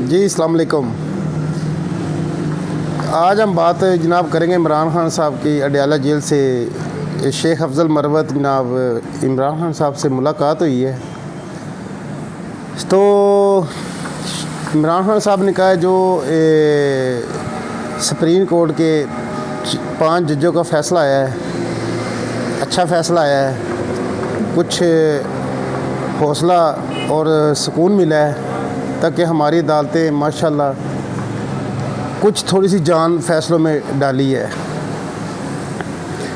जी अस्सलाम वालेकुम। आज हम बात जनाब करेंगे इमरान खान साहब की। अडयाला जेल से शेख अफजल मरवत जनाब इमरान खान साहब से मुलाकात हुई है। तो इमरान खान साहब ने कहा जो सुप्रीम कोर्ट के 5 जजों का फ़ैसला आया है, अच्छा फ़ैसला आया है, कुछ हौसला और सुकून मिला है ताकि हमारी अदालतें माशाल्लाह कुछ थोड़ी सी जान फ़ैसलों में डाली है।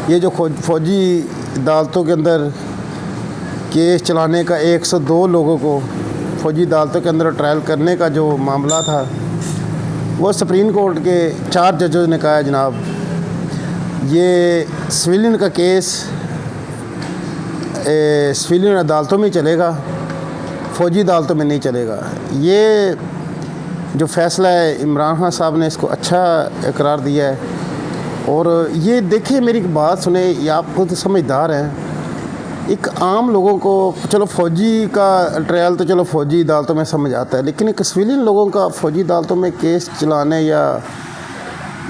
ये जो फ़ौजी अदालतों के अंदर केस चलाने का 102 लोगों को फ़ौजी अदालतों के अंदर ट्रायल करने का जो मामला था, वो सुप्रीम कोर्ट के 4 जजों ने कहा है जनाब ये सिविलियन का केस सिविलियन अदालतों में चलेगा, फ़ौजी अदालतों में नहीं चलेगा। ये जो फ़ैसला है इमरान खान साहब ने इसको अच्छा इकरार दिया है। और ये देखिए, मेरी बात सुने, ये आप खुद समझदार हैं। एक आम लोगों को चलो फ़ौजी का ट्रायल तो चलो फ़ौजी अदालतों में समझ आता है, लेकिन एक सिविलियन लोगों का फ़ौजी अदालतों में केस चलाने या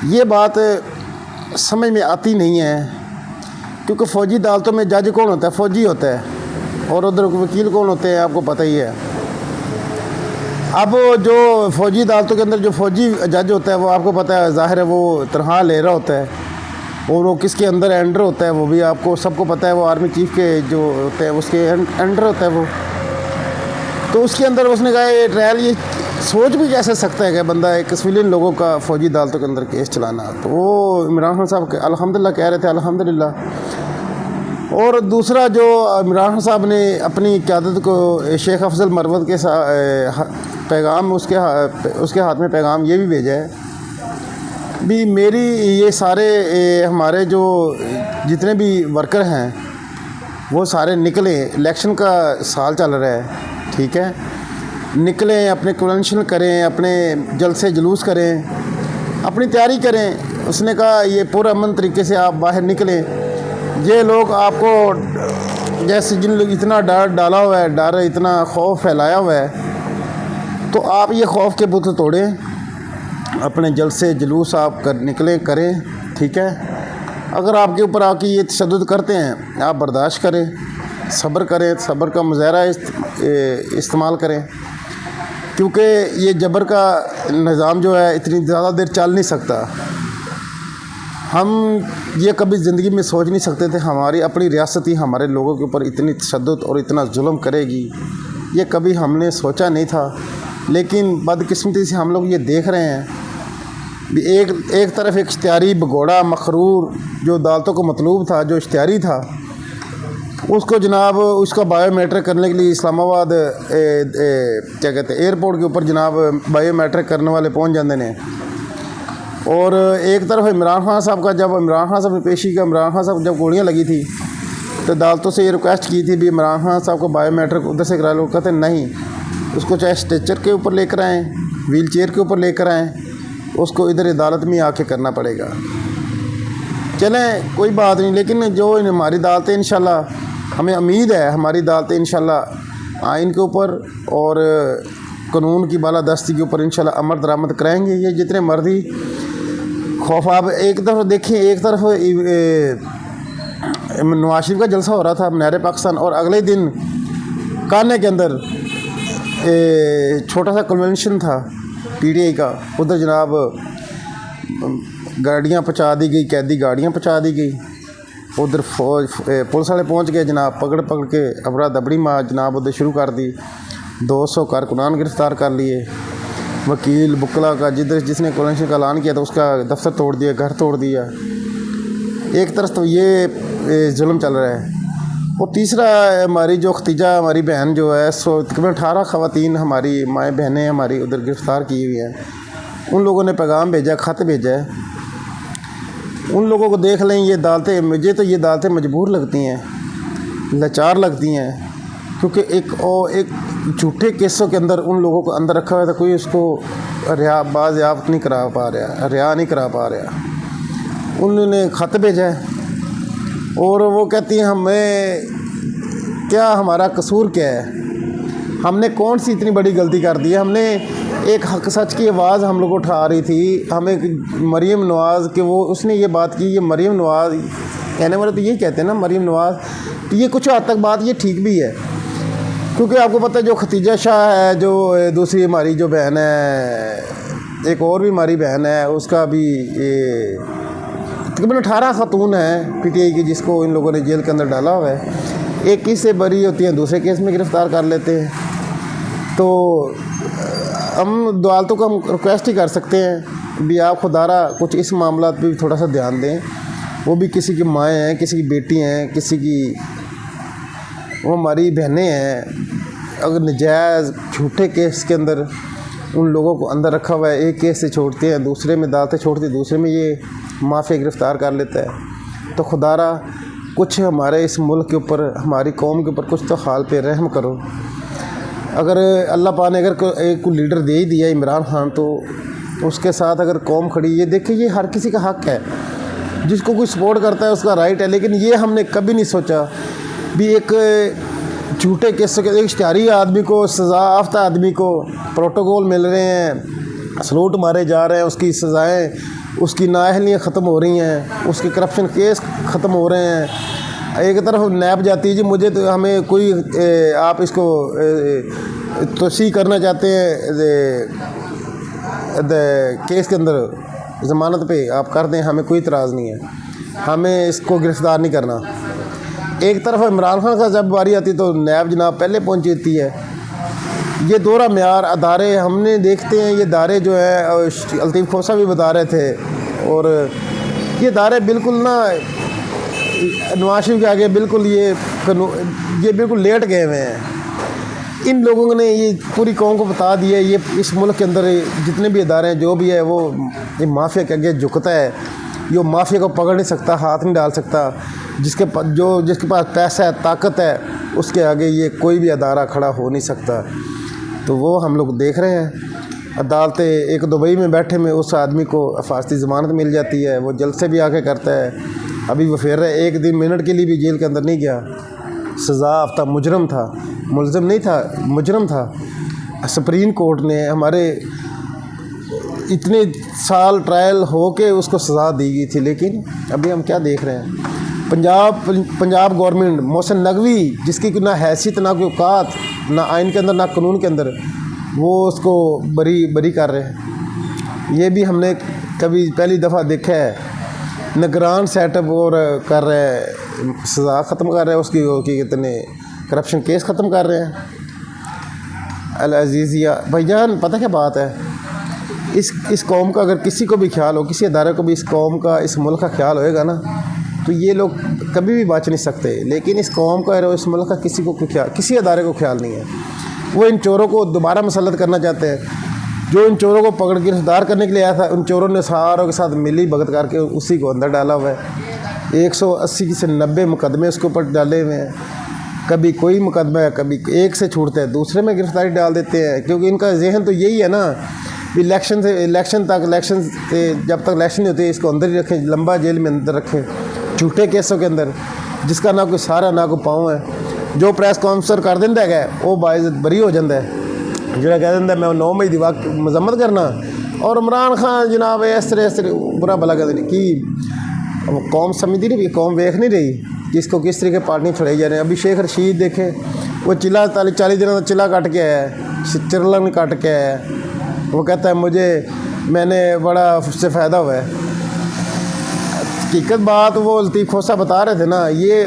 ये बात समझ में आती नहीं है। क्योंकि फ़ौजी अदालतों में जज कौन होता है? फ़ौजी होता है। और उधर वकील कौन होते हैं आपको पता ही है। अब जो फ़ौजी अदालतों के अंदर जो फ़ौजी जज होता है वो आपको पता है, ज़ाहिर है वो तनख्वाह ले रहा होता है और वो किसके अंदर अंडर होता है वो भी आपको सबको पता है। वो आर्मी चीफ़ के जो होते हैं उसके अंडर होता है वो। तो उसके अंदर उसने कहा ये ट्रायल, ये सोच भी कैसे सकता है कि बंदा एक सिविलियन लोगों का फ़ौजी अदालतों के अंदर केस चलाना। तो वो इमरान खान साहब अल्हम्दुलिल्लाह कह रहे थे, अल्हम्दुलिल्लाह। और दूसरा जो इमरान खान साहब ने अपनी क़यादत को शेख अफजल मरवत के पैगाम उसके हाथ में पैगाम ये भी भेजा है भी मेरी ये सारे हमारे जो जितने भी वर्कर हैं वो सारे निकलें। इलेक्शन का साल चल रहा है, ठीक है, निकलें, अपने कन्वेंशन करें, अपने जलसे जुलूस करें, अपनी तैयारी करें। उसने कहा ये पूरा अमन तरीके से आप बाहर निकलें। ये लोग आपको जैसे जिन लोग इतना डर डाला हुआ है, डर इतना खौफ फैलाया हुआ है, तो आप ये खौफ के बुत तोड़ें, अपने जलसे जुलूस आप निकलें करें, ठीक है। अगर आपके ऊपर आके ये तशद्दुद करते हैं आप बर्दाश्त करें, सब्र करें, सब्र का मुज़ाहरा इस्तेमाल करें। क्योंकि ये जबर का निज़ाम जो है इतनी ज़्यादा देर चल नहीं सकता। हम ये कभी ज़िंदगी में सोच नहीं सकते थे हमारी अपनी रियासत ही हमारे लोगों के ऊपर इतनी तशद्दुद और इतना जुल्म करेगी, ये कभी हमने सोचा नहीं था। लेकिन बदकिस्मती से हम लोग ये देख रहे हैं भी एक तरफ एक इश्तिहारी भगोड़ा मखरूर जो अदालतों को मतलूब था, जो इश्तिहारी था, उसको जनाब उसका बायोमेट्रिक करने के लिए इस्लामाबाद क्या कहते हैं एयरपोर्ट के ऊपर जनाब बायोमेट्रिक करने वाले पहुँच जाते हैं। और एक तरफ इमरान खान साहब का, जब इमरान खान साहब ने पेशी का, इमरान खान साहब जब गोलियां लगी थी तो अदालतों से ये रिक्वेस्ट की थी भी इमरान खान साहब को बायोमेट्रिक उधर से करा लो। कहते नहीं, उसको चाहे स्ट्रेचर के ऊपर लेकर आएँ, व्हील चेयर के ऊपर लेकर आएँ, उसको इधर अदालत में आके करना पड़ेगा। चलें कोई बात नहीं, लेकिन जो हमारी अदालतें इंशाल्लाह, हमें उम्मीद है हमारी अदालतें इंशाल्लाह आइन के ऊपर और कानून की बालादस्ती के ऊपर इंशाल्लाह अमल दरामद कराएँगे। ये जितने मर्जी खौफ, आप एक तरफ देखिए, एक तरफ नवाज शरीफ का जलसा हो रहा था मीनार पाकिस्तान, और अगले दिन कान्हे के अंदर छोटा सा कन्वेंशन था PTI का। उधर जनाब गाड़ियाँ पहुँचा दी गई, कैदी गाड़ियाँ पहुँचा दी गई। उधर पुलिस वाले पहुँच गए जनाब, पकड़ के अफरा दबड़ी मार जनाब उधर शुरू कर दी। 200 कारकुनान गिरफ़्तार कर लिए। वकील बुकला का जिसने कन्वेंशन का ऐलान किया था उसका दफ्तर तोड़ दिया, घर तोड़ दिया। एक तरफ तो ये जुल्म चल रहा है, और तीसरा हमारी जो खतीजा हमारी बहन जो है, सो तकरीबन 18 ख़वातीन हमारी माएँ बहनें हमारी उधर गिरफ़्तार की हुई हैं। उन लोगों ने पैगाम भेजा, ख़त भेजा है। उन लोगों को देख लें, ये अदालतें, मुझे तो ये अदालतें मजबूर लगती हैं, लाचार लगती हैं। क्योंकि एक झूठे केसों के अंदर उन लोगों को अंदर रखा हुआ था, कोई उसको बाज़याफ्त नहीं करा पा रहा, रिहा नहीं करा पा रहा। उन्होंने ख़त भेजा है और वो कहती हैं हमें क्या, हमारा कसूर क्या है। हमने कौन सी इतनी बड़ी गलती कर दी है? हमने एक हक सच की आवाज़ हम लोग उठा रही थी, हमें मरीम नवाज़ के वो उसने ये बात की, ये मरीम नवाज़ कहने वाले तो यही कहते हैं ना मरीम नवाज़, तो ये कुछ हद तक बात ये ठीक भी है, क्योंकि आपको पता है जो खतीजा शाह है, जो दूसरी हमारी जो बहन है, एक और भी हमारी बहन है, उसका भी ये तकरीबन 18 खातून है PTI की जिसको इन लोगों ने जेल के अंदर डाला हुआ है। एक केस से बरी होती हैं, दूसरे केस में गिरफ़्तार कर लेते हैं। तो हम अदालतों को हम रिक्वेस्ट ही कर सकते हैं भी आप खुदारा कुछ इस मामला पे भी थोड़ा सा ध्यान दें। वो भी किसी की माएँ हैं, किसी की बेटी हैं, किसी की वो हमारी बहनें हैं। अगर नजायज़ झूठे केस के अंदर उन लोगों को अंदर रखा हुआ है, एक केस से छोड़ते हैं, दूसरे में अदालतें छोड़ती हैं, दूसरे में ये माफिया गिरफ़्तार कर लेता है। तो खुदारा कुछ हमारे इस मुल्क के ऊपर, हमारी कौम के ऊपर कुछ तो हाल पे रहम करो। अगर अल्लाह पाक ने अगर एक को लीडर दे ही दिया इमरान खान, तो उसके साथ अगर कौम खड़ी, ये देखिए ये हर किसी का हक़ है, जिसको कोई सपोर्ट करता है उसका राइट है। लेकिन ये हमने कभी नहीं सोचा भी एक झूठे केसों के एक इश्तिहारी आदमी को, सज़ा याफ्ता आदमी को प्रोटोकॉल मिल रहे हैं, सलूट मारे जा रहे हैं, उसकी सज़ाएँ, उसकी नाअहलियाँ ख़त्म हो रही हैं, उसके करप्शन केस ख़त्म हो रहे हैं। एक तरफ नैब जाती है जी मुझे तो हमें कोई आप इसको तोसी करना चाहते हैं केस के अंदर ज़मानत पे आप कर दें, हमें कोई इतराज़ नहीं है, हमें इसको गिरफ़्तार नहीं करना। एक तरफ इमरान खान का जब बारी आती तो नैब जनाब पहले पहुँच जाती है। ये दोहरा म्यार अदारे हमने देखते हैं, ये दारे जो है लतीफ़ खोसा भी बता रहे थे, और ये दारे बिल्कुल ना नवाज शरीफ के आगे बिल्कुल ये बिल्कुल लेट गए हुए हैं। इन लोगों ने ये पूरी कौम को बता दिया, ये इस मुल्क के अंदर जितने भी अदारे हैं जो भी है वो ये माफिया के आगे झुकता है, ये माफिया को पकड़ नहीं सकता, हाथ नहीं डाल सकता। जिसके पास पैसा है, ताकत है, उसके आगे ये कोई भी अदारा खड़ा हो नहीं सकता। तो वो हम लोग देख रहे हैं। अदालतें, एक दुबई में बैठे में उस आदमी को हिफाजती ज़मानत मिल जाती है, वो जल्द से भी आके करता है। अभी वो फिर एक दिन मिनट के लिए भी जेल के अंदर नहीं गया, सज़ा याफ्ता मुजरम था, मुलज़म नहीं था, मुजरम था। सुप्रीम कोर्ट ने हमारे इतने साल ट्रायल हो के उसको सज़ा दी गई थी, लेकिन अभी हम क्या देख रहे हैं, पंजाब गवर्नमेंट, मोहसिन नकवी, जिसकी ना हैसियत, ना कोई औकात, ना आइन के अंदर, ना कानून के अंदर, वो उसको बरी कर रहे हैं। ये भी हमने कभी पहली दफ़ा देखा है। निगरान सेटअप और कर रहे हैं, सज़ा ख़त्म कर रहे हैं उसकी कितने करप्शन केस ख़त्म कर रहे हैं। अल अजीज़िया भाईजान, पता क्या बात है, इस कौम का अगर किसी को भी ख्याल हो, किसी अदारे को भी इस कौम का, इस मुल्क का ख्याल होएगा ना, तो ये लोग कभी भी बच नहीं सकते। लेकिन इस कौम का और इस मुल्क का किसी को किसी अदारे को ख्याल नहीं है। वो इन चोरों को दोबारा मुसल्लत करना चाहते हैं। जो इन चोरों को पकड़ गिरफ्तार करने के लिए आया था, उन चोरों ने सारों के साथ मिली भगत करके उसी को अंदर डाला हुआ है। 180 से 90 मुकदमे उसके ऊपर डाले हुए हैं। कभी कोई मुकदमा है, कभी एक से छूटता है, दूसरे में गिरफ्तारी डाल देते हैं, क्योंकि इनका जहन तो यही है ना, इलेक्शन से इलेक्शन जब तक इलेक्शन नहीं होते इसको अंदर ही रखें, लंबा जेल में अंदर रखें, झूठे केसों के अंदर, जिसका ना कोई सारा ना कोई पाँव है। जो प्रेस कॉन्फ्रेंस कर देंदा है वो बाइज़्ज़त बरी हो जाता है, जो कह देंदा मैं 9 मई की मजम्मत करना, और इमरान खान जनाब इस तरह बुरा भला कहते नहीं कि कौम समझती नहीं, कौम वेख नहीं रही कि इसको किस तरीके पार्टियाँ छुड़ाई जा रही हैं। अभी शेख रशीद देखे, वो चिल्ला 40 दिनों का चिल्ला काट के आया है, चिरलन काट के आया है। वो कहता है मैंने बड़ा उससे फ़ायदा हुआ है। हकीकत बात वो लतीफ़ खोसा बता रहे थे ना, ये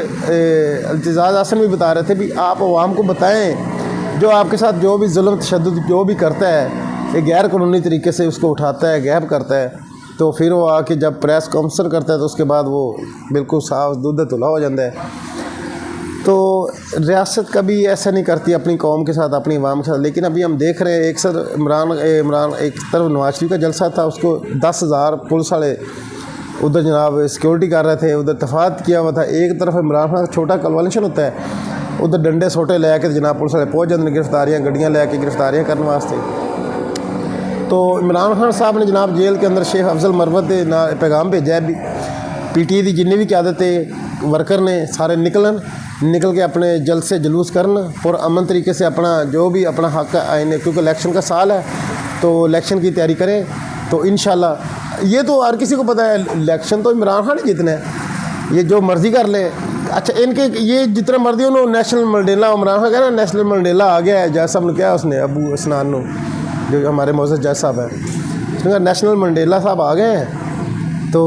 इल्तिज़ाज़ हसन भी बता रहे थे भी आप अवाम को बताएं, जो आपके साथ जो भी जुल्म तशद्दुद जो भी करता है, ये गैर कानूनी तरीके से उसको उठाता है, गैब करता है, तो फिर वो आके जब प्रेस कॉन्फ्रेंस करता है तो उसके बाद वो बिल्कुल साफ दूध धुला हो जाता है। तो रियासत कभी ऐसा नहीं करती अपनी कौम के साथ, अपनी अवाम के साथ। लेकिन अभी हम देख रहे हैं, एक सर इमरान एक तरफ नवाज शरीफ का जलसा था, उसको 10,000 पुलिस वाले उधर जनाब सिक्योरिटी कर रहे थे, उधर तफात किया हुआ था। एक तरफ इमरान खान का छोटा कन्वल्शन होता है, उधर डंडे सोटे लैके जनाब पुलिस वाले पहुँच जाते, गिरफ्तारियाँ गड्डियाँ लैके गिरफ्तारियाँ करने वास्ते। तो इमरान खान साहब ने जनाब जेल के अंदर शेख अफजल मरवत पैगाम भेजा है, PTI की जिन्नी भी क़यादत वर्कर ने सारे निकल के अपने जल्द से जुलूस करना और अमन तरीके से अपना जो भी अपना हक आईने, क्योंकि इलेक्शन का साल है तो इलेक्शन की तैयारी करें। तो इंशाल्लाह ये तो हर किसी को पता है, इलेक्शन तो इमरान खान ही जीतने हैं, ये जो मर्ज़ी कर ले। अच्छा, इनके ये जितना मर्जी उन्होंने नेशनल मंडेला, इमरान खान कह रहा है नेशनल मंडेला आ गया है, जज साहब ने क्या उसने अबू इसनान नो, जो हमारे मोअज़्ज़ज़ जज साहब हैं, उसने कहा नेशनल मंडेला साहब आ गए हैं। तो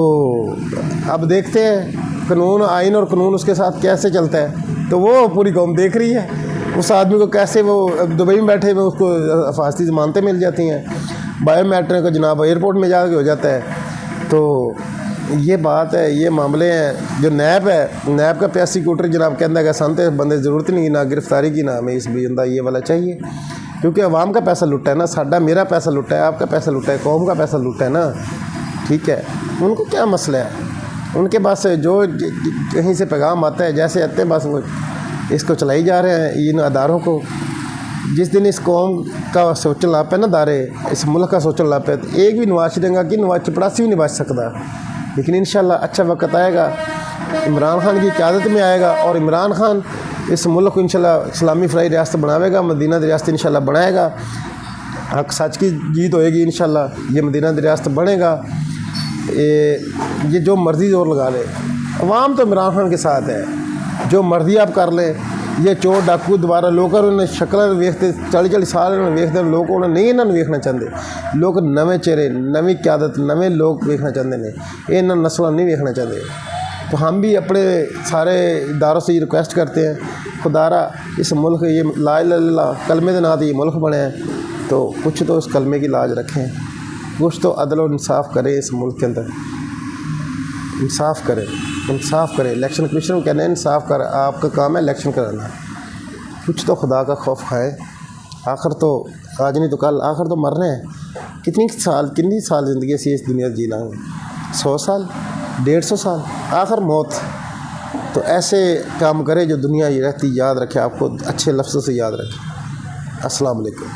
अब देखते हैं कानून, आइन और कानून उसके साथ कैसे चलता है। तो वो पूरी कौम देख रही है उस आदमी को कैसे, वो दुबई में बैठे हुए उसको हिफाजती ज़मानतें मिल जाती हैं, बायोमेट्रिक को जनाब एयरपोर्ट में जाके हो जाता है। तो ये बात है, ये मामले हैं। जो नैब है, नैब का 85 कोटर जनाब कहता है कि संते बंदे ज़रूरत नहीं, ना गिरफ्तारी की, ना हमें इस बंदा ये वाला चाहिए, क्योंकि अवाम का पैसा लुटा है ना, साडा मेरा पैसा लुटा है, आपका पैसा लुटा है, कौम का पैसा लुटा है ना। ठीक है, उनको क्या मसला है, उनके पास जो कहीं से पैगाम आता है जैसे आते हैं बस वो इसको चलाई जा रहे हैं इन अदारों को। जिस दिन इस कौम का सोचन ला पे ना दारे, इस मुल्क का सोचन ला पे, तो एक भी नवाज शरीफ की नवाज चपड़ासी भी नहीं बच सकता। लेकिन इंशाल्लाह अच्छा वक्त आएगा, इमरान खान की क़यादत में आएगा और इमरान खान इस मुल्क को इंशाल्लाह इस्लामी फ़लाई रियासत बनावेगा, मदीना रियासत इंशाल्लाह बनाएगा। हक सच की जीत होएगी इंशाल्लाह, ये मदीना रियासत बनेगा। ये जो मर्ज़ी जोर लगा ले, अवाम तो इमरान खान के साथ है, जो मर्ज़ी आप कर ले। ये चोर डाकू दोबारा लोग उन्हें शक्ल वेखते 40-40 साल उन्हें वेखते, लोग उन्हें नहीं इन्होंने वेखना चाहते, लोग नवे चेहरे, नवी क्यादत, नवे लोग वेखना चाहते हैं, ये इन्होंने नस्ल नहीं वेखना चाहते। तो हम भी अपने सारे इदारों से ये रिक्वेस्ट करते हैं, खुदारा इस मुल्क ये ला इलाहा इल्लल्लाह कलमे के नाते ये मुल्क बने हैं, तो कुछ तो उस कलमे की लाज रखें, कुछ तो अदल और इंसाफ करें इस मुल्क के अंदर, इंसाफ करें, इंसाफ करें। इलेक्शन कमीशन कहने इंसाफ कर, आपका काम है इलेक्शन कराना। कुछ तो खुदा का खौफ खाए, आखिर तो आज नहीं तो कल, आखिर तो मरने हैं। कितनी साल ज़िंदगी ऐसी इस दुनिया जीना है, 100 साल, 150 साल, आखिर मौत। तो ऐसे काम करें जो दुनिया ये रहती याद रखे, आपको अच्छे लफ्ज़ों से याद रखे। अस्सलाम वालेकुम।